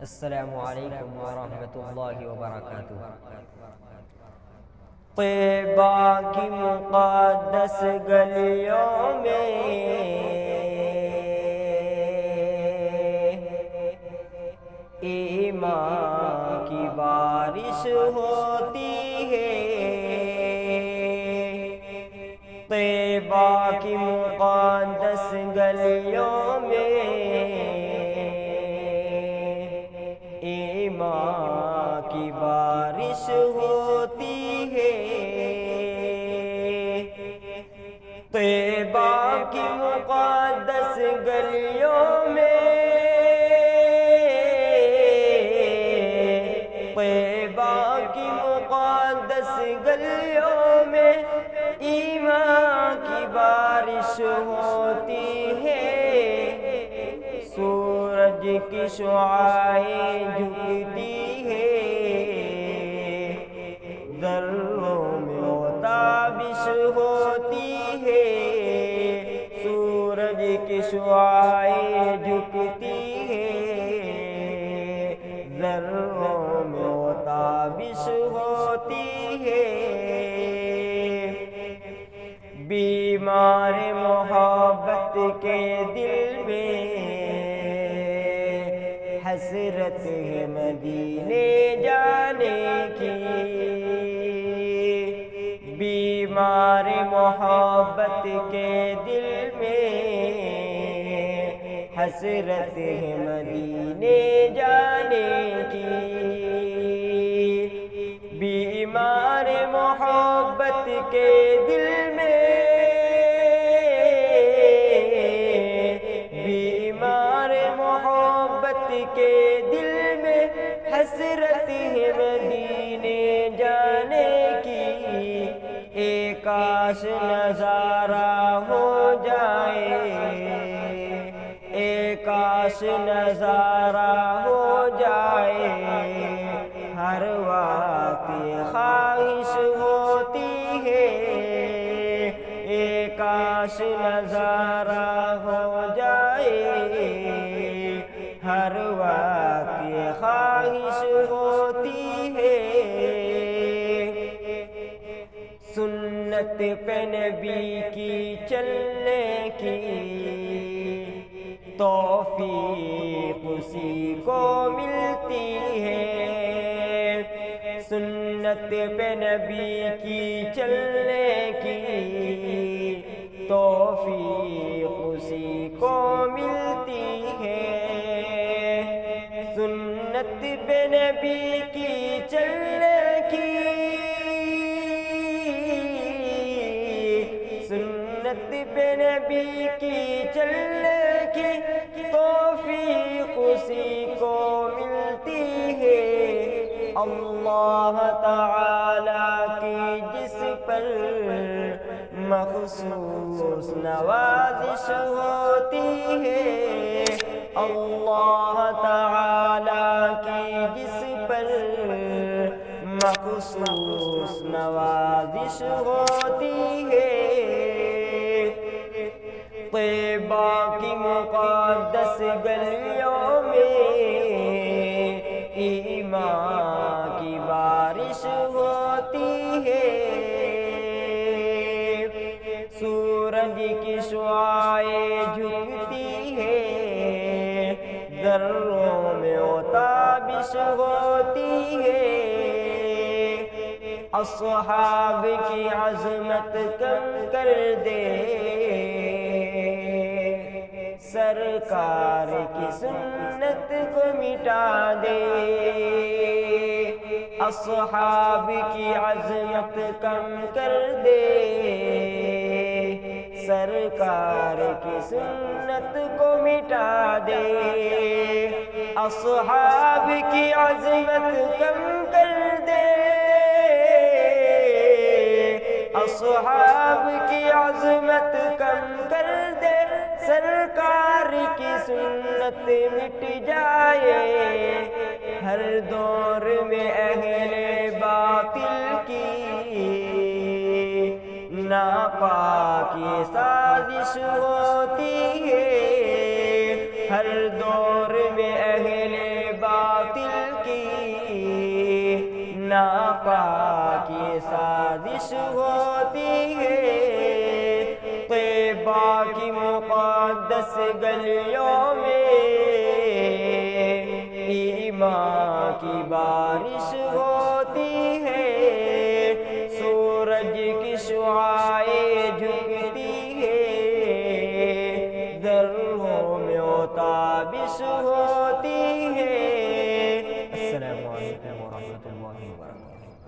السلام علیکم ورحمۃ اللہ وبرکاتہ۔ طیبہ کی مقدس گلیوں میں ایمان کی بارش ہوتی ہے۔ طیبہ کی مقدس گلیوں میں ایمان کی بارش ہوتی ہے۔ طیبہ کی مقدس گلیوں میں طیبہ کی مقدس گلیوں میں ایمان کی بارش ہوتی ہے۔ سورج کی شعاعیں جھکتی ہے، ذروں میں وہ تابش ہوتی ہے۔ سورج کی شعاعیں جھکتی ہے، ذروں میں وہ تابش ہوتی ہے۔ بیمار محبت کے دل میں حسرت ہے مدینے جانے کی۔ بیمار محبت کے دل میں حسرت ہے مدینے جانے کی۔ بیمار محبت کے دل میں بیمار محبت کے دل میں حسرت ہے مدینے جانے کی۔ اے کاش نظارہ ہو جائے، اے کاش نظارہ ہو جائے۔ ہر وقت یہ خواہش ہوتی ہے، اے کاش نظارہ ہو جائے۔ ہر وقت یہ خواہش ہوتی ہے۔ سنت پہ نبی کی چلنے کی توفیق اسی کو ملتی ہے۔ سنت پہ نبی کی چلنے کی توفیق اسی کو ملتی ہے۔ سنت پہ نبی کی چلنے کی سنت پہ نبی کی چلنے کی توفیق اسی کو ملتی ہے۔ اللہ تعالیٰ کی جس پر مخصوص نوازش ہوتی ہے، اللہ تعالیٰ کی جس پر مخصوص نوازش ہوتی ہے۔ طیبہ کی مقدس گلیوں میں ایمان کی بارش ہوتی ہے۔ سورج کی شعاعیں جھکتی ہے، ذروں میں وہ تابش ہوتی ہے۔ اصحاب کی عظمت کم کر دے، سرکار کی سنت کو مٹا دے۔ اصحاب کی عظمت کم کر دے، سرکار کی سنت کو مٹا دے۔ اصحاب کی عظمت کم کر دے، اصحاب کی عظمت کم کر دے، سرکار کی سنت مٹ جائے۔ ہر دور میں اہل باطل کی ناپاک یہ سازش ہوتی ہے۔ ہر دور میں اہل باطل آقا کی سازش ہوتی ہے، طیبہ کی مقدس گلیوں میں ایمان کی بارش ہوتی ہے، سورج کی شعاعیں جھکتی ہے، ذروں میں تابش ہو